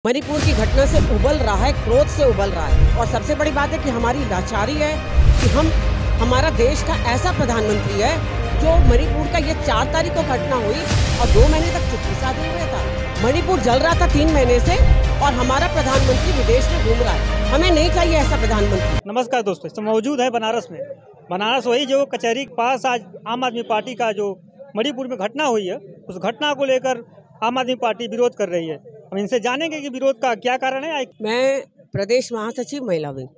मणिपुर की घटना से उबल रहा है, क्रोध से उबल रहा है। और सबसे बड़ी बात है कि हमारी लाचारी है कि हमारा देश का ऐसा प्रधानमंत्री है जो मणिपुर का ये 4 तारीख को घटना हुई और 2 महीने तक चुप्पी साधे हुए था। मणिपुर जल रहा था 3 महीने से और हमारा प्रधानमंत्री विदेश में घूम रहा है। हमें नहीं चाहिए ऐसा प्रधानमंत्री। नमस्कार दोस्तों, तो मौजूद है बनारस में। बनारस वही जो कचहरी के पास आज आम आदमी पार्टी का जो मणिपुर में घटना हुई है, उस घटना को लेकर आम आदमी पार्टी विरोध कर रही है। हम इनसे जानेंगे कि विरोध का क्या कारण है। मैं प्रदेश महासचिव महिला विंग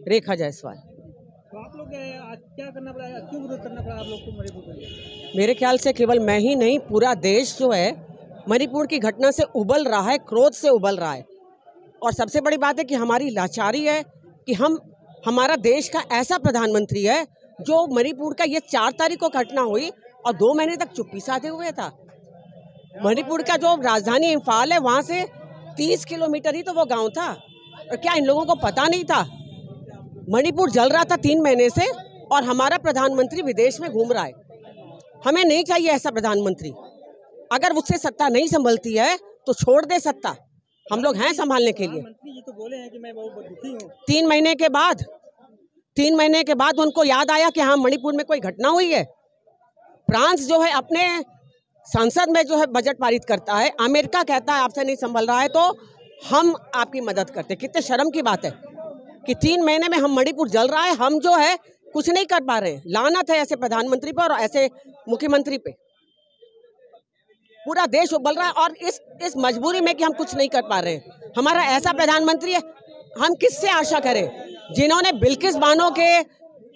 रेखा जायसवाल। तो आप लोग आज क्या करना पड़ा, क्यों विरोध करना पड़ा आप लोग को मणिपुर के लिए? मेरे ख्याल से केवल मैं ही नहीं, पूरा देश जो है मणिपुर की घटना से उबल रहा है, क्रोध से उबल रहा है। और सबसे बड़ी बात है कि हमारी लाचारी है कि हमारा देश का ऐसा प्रधानमंत्री है जो मणिपुर का ये 4 तारीख को घटना हुई और 2 महीने तक चुप्पी साधे हुए था। मणिपुर का जो राजधानी इम्फाल है, वहाँ से 30 किलोमीटर ही तो वो गांव था। और क्या इन लोगों को पता नहीं था? मणिपुर जल रहा था 3 महीने से और हमारा प्रधानमंत्री विदेश में घूम रहा है। हमें नहीं चाहिए ऐसा प्रधानमंत्री। अगर उससे सत्ता नहीं संभलती है तो छोड़ दे सत्ता, हम लोग हैं संभालने के लिए। मंत्री जी तो बोले हैं कि मैं बहुत दुखी हूँ। 3 महीने के बाद उनको याद आया कि हाँ, मणिपुर में कोई घटना हुई है। फ्रांस जो है अपने संसद में जो है बजट पारित करता है, अमेरिका कहता है आपसे नहीं संभल रहा है तो हम आपकी मदद करते। कितने शर्म की बात है कि 3 महीने में हम मणिपुर जल रहा है, हम जो है कुछ नहीं कर पा रहे हैं। लानत है ऐसे प्रधानमंत्री पर और ऐसे मुख्यमंत्री पे। पूरा देश उबल रहा है और इस मजबूरी में कि हम कुछ नहीं कर पा रहे हैं। हमारा ऐसा प्रधानमंत्री है, हम किससे आशा करें? जिन्होंने बिल्किस बानो के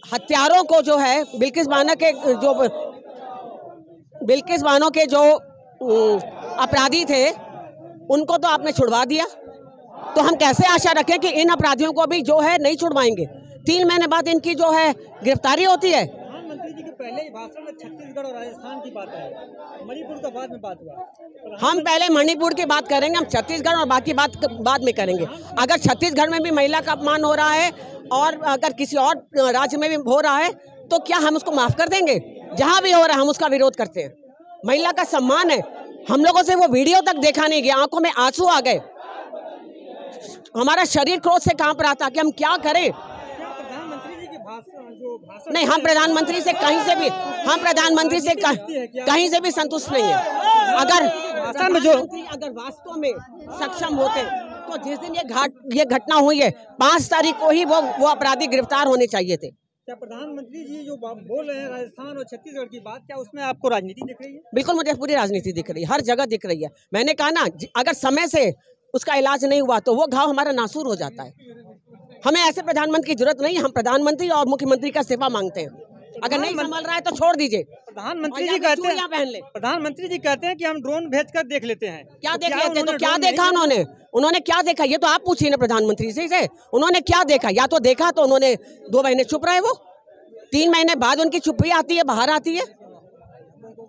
हत्यारों को जो है, बिल्किस बानो के जो अपराधी थे उनको तो आपने छुड़वा दिया, तो हम कैसे आशा रखें कि इन अपराधियों को भी जो है नहीं छुड़वाएंगे? 3 महीने बाद इनकी जो है गिरफ्तारी होती है। प्रधानमंत्री जी के पहले ही भाषण में छत्तीसगढ़ और राजस्थान की बात है, मणिपुर का बाद में बात हुआ। हम पहले मणिपुर की बात करेंगे, हम छत्तीसगढ़ और बाकी बात बाद में करेंगे। अगर छत्तीसगढ़ में भी महिला का अपमान हो रहा है और अगर किसी और राज्य में भी हो रहा है तो क्या हम उसको माफ कर देंगे? जहां भी हो रहा है हम उसका विरोध करते हैं। महिला का सम्मान है। हम लोगों से वो वीडियो तक देखा नहीं गया, आंखों में आंसू आ गए, हमारा शरीर क्रोध से कांप रहा था कि हम क्या करें। प्रधानमंत्री जी के भाषण नहीं, हम प्रधानमंत्री से कहीं से भी संतुष्ट नहीं है। अगर वास्तव में सक्षम होते तो जिस दिन ये घटना हुई है 5 तारीख को ही वो अपराधी गिरफ्तार होने चाहिए थे। क्या प्रधानमंत्री जी जो बोल रहे हैं राजस्थान और छत्तीसगढ़ की बात, क्या उसमें आपको राजनीति दिख रही है? बिल्कुल, मुझे पूरी राजनीति दिख रही है, हर जगह दिख रही है। मैंने कहा ना, अगर समय से उसका इलाज नहीं हुआ तो वो घाव हमारा नासूर हो जाता है। हमें ऐसे प्रधानमंत्री की जरूरत नहीं है। हम प्रधानमंत्री और मुख्यमंत्री का सेवा मांगते हैं। अगर नहीं संभल रहा है तो छोड़ दीजिए। प्रधानमंत्री जी कहते हैं कि हम ड्रोन भेजकर देख लेते हैं। क्या देख लेते हैं? तो क्या देखा उन्होंने क्या देखा? ये तो आप पूछिए ना प्रधानमंत्री से, उन्होंने क्या देखा? या तो देखा तो उन्होंने 2 महीने चुप रहे, वो 3 महीने बाद उनकी चुप्पी आती है, बाहर आती है।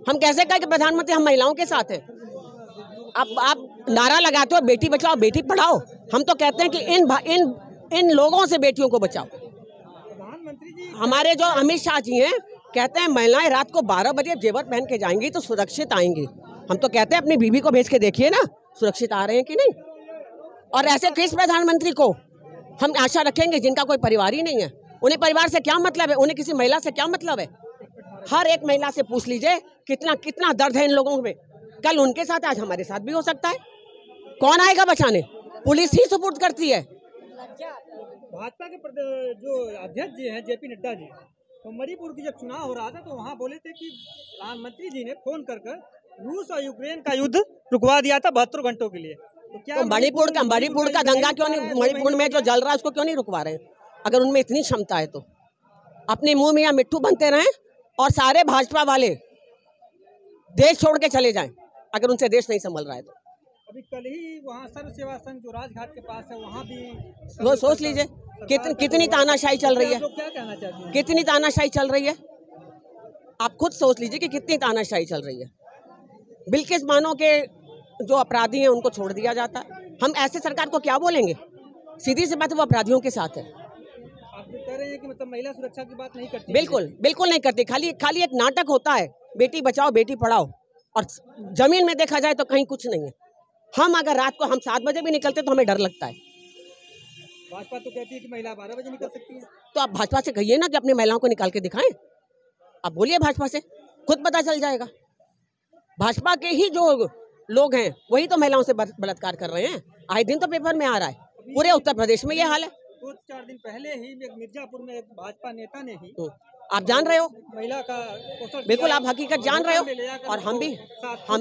हम कैसे कहें कि प्रधानमंत्री हम महिलाओं के साथ है? आप नारा लगाते हो बेटी बचाओ बेटी पढ़ाओ, हम तो कहते हैं कि इन लोगों से बेटियों को बचाओ। प्रधानमंत्री जी हमारे जो अमित शाह जी हैं, कहते हैं महिलाएं रात को 12 बजे जेवर पहन के जाएंगी तो सुरक्षित आएंगी। हम तो कहते हैं अपनी बीवी को भेज के देखिए ना, सुरक्षित आ रहे हैं कि नहीं। और ऐसे किस प्रधानमंत्री को हम आशा रखेंगे जिनका कोई परिवार ही नहीं है? उन्हें परिवार से क्या मतलब है? उन्हें किसी महिला से क्या मतलब है? हर एक महिला से पूछ लीजिए कितना दर्द है इन लोगों में। कल उनके साथ, आज हमारे साथ भी हो सकता है। कौन आएगा बचाने? पुलिस ही सुपुर्द करती है। भाजपा के जो अध्यक्ष जी हैं जेपी नड्डा जी, तो मणिपुर की जब चुनाव हो रहा था तो वहाँ बोले थे कि प्रधानमंत्री जी ने फोन कर रूस और यूक्रेन का युद्ध रुकवा दिया था 72 घंटों के लिए। तो क्या मणिपुर का दंगा क्यों नहीं, मणिपुर में जो जल रहा है उसको क्यों नहीं रुकवा रहे हैं? अगर उनमें इतनी क्षमता है तो अपने मुंह में या मिट्टू बनते रहें और सारे भाजपा वाले देश छोड़ के चले जाएं अगर उनसे देश नहीं संभल रहा है तो। अभी कल ही वहाँ सर्व सेवा संघ जो राजघाट के पास है, वहाँ भी वो सोच लीजिए कितनी तानाशाही चल रही है। क्या कहना चाहते हैं? कितनी तानाशाही चल रही है, आप खुद सोच लीजिए कि कितनी तानाशाही चल रही है। बिल्किस बानो के जो अपराधी हैं उनको छोड़ दिया जाता है। हम ऐसे सरकार को क्या बोलेंगे? सीधी सी बात है, वो अपराधियों के साथ है। आप जो कह रहे हैं कि मतलब महिला सुरक्षा की बात नहीं करती? बिल्कुल नहीं करती। खाली एक नाटक होता है, बेटी बचाओ बेटी पढ़ाओ, और जमीन में देखा जाए तो कहीं कुछ नहीं है। हम अगर रात को हम 7 बजे भी निकलते तो हमें डर लगता है। भाजपा तो कहती है कि महिला 12 बजे निकल सकती है। तो आप भाजपा से कहिए ना कि अपनी महिलाओं को निकाल के दिखाएं। आप बोलिए भाजपा से, खुद पता चल जाएगा। भाजपा के ही जो लोग हैं वही तो महिलाओं से बलात्कार कर रहे हैं। आए दिन तो पेपर में आ रहा है, पूरे उत्तर प्रदेश में ये हाल है। 2-4 दिन पहले ही मिर्जापुर में एक भाजपा नेता ने ही आप जान रहे हो, महिला का बिल्कुल आप हकीकत जान रहे हो। और हम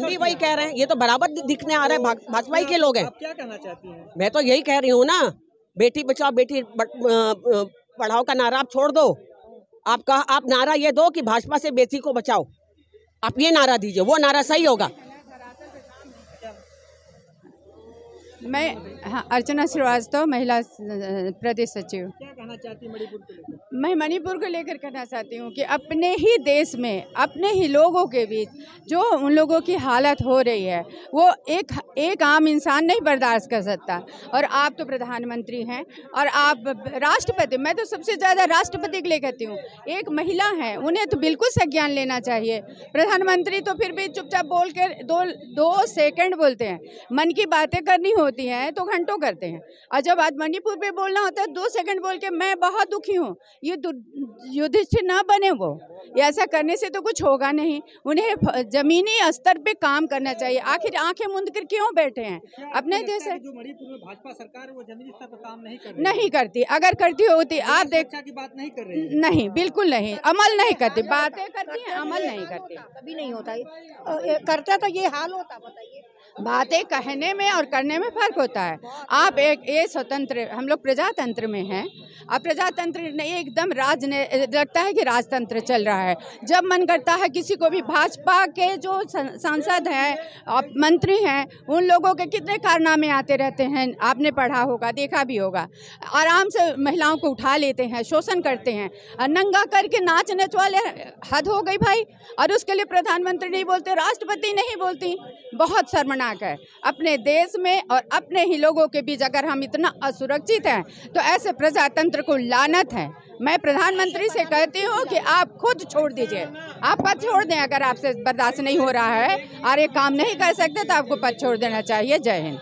भी वही कह रहे हैं, ये तो बराबर दिखने आ रहा है, भाजपा ही के लोग हैं। आप क्या कहना चाहती हैं? मैं तो यही कह रही हूँ ना, बेटी बचाओ बेटी पढ़ाओ का नारा आप छोड़ दो। आप नारा ये दो कि भाजपा से बेटी को बचाओ, आप ये नारा दीजिए, वो नारा सही होगा। मैं अर्चना श्रीवास्तव, महिला प्रदेश सचिव। क्या कहना चाहती है मणिपुर को लेकर? मैं मणिपुर को लेकर कहना चाहती हूँ कि अपने ही देश में अपने ही लोगों के बीच जो उन लोगों की हालत हो रही है वो एक आम इंसान नहीं बर्दाश्त कर सकता। और आप तो प्रधानमंत्री हैं और आप राष्ट्रपति, मैं तो सबसे ज़्यादा राष्ट्रपति के लिए कहती हूँ, एक महिला है, उन्हें तो बिल्कुल संज्ञान लेना चाहिए। प्रधानमंत्री तो फिर भी चुपचाप बोल कर दो सेकंड बोलते हैं, मन की बातें करनी होती हैं तो घंटों करते हैं। और जब आज मणिपुर पे बोलना होता है 2 सेकंड बोल के मैं बहुत दुखी हूँ। ये युधिष्ठिर ना बने वो, ऐसा करने से तो कुछ होगा नहीं। उन्हें जमीनी स्तर पे काम करना चाहिए। आखिर आंखें मूंद कर क्यों बैठे हैं अपने देश है? जो मणिपुर में भाजपा सरकार है वो जमीनी स्तर पर काम नहीं करती। अगर करती होती, आप देख की बात नहीं कर रही। नहीं, बिल्कुल नहीं, अमल नहीं करती। बातें करती हैं, अमल नहीं करती। कभी नहीं होता, करते तो ये हाल होता। बताइए, बातें कहने में और करने में फर्क होता है। आप ये स्वतंत्र, हम लोग प्रजातंत्र में हैं। अब प्रजातंत्र नहीं, एकदम लगता है कि राजतंत्र चल रहा है। जब मन करता है किसी को भी, भाजपा के जो सांसद हैं, मंत्री हैं, उन लोगों के कितने कारनामे आते रहते हैं, आपने पढ़ा होगा, देखा भी होगा। आराम से महिलाओं को उठा लेते हैं, शोषण करते हैं, नंगा करके नाचने वाले, हद हो गई भाई। और उसके लिए प्रधानमंत्री नहीं बोलते, राष्ट्रपति नहीं बोलती, बहुत शर्मनाक है। अपने देश में और अपने ही लोगों के बीच अगर हम इतना असुरक्षित हैं तो ऐसे प्रजातंत्र को लानत है। मैं प्रधानमंत्री से कहती हूँ कि आप खुद छोड़ दीजिए, आप पद छोड़ दें। अगर आपसे बर्दाश्त नहीं हो रहा है और ये काम नहीं कर सकते तो आपको पद छोड़ देना चाहिए। जय हिंद।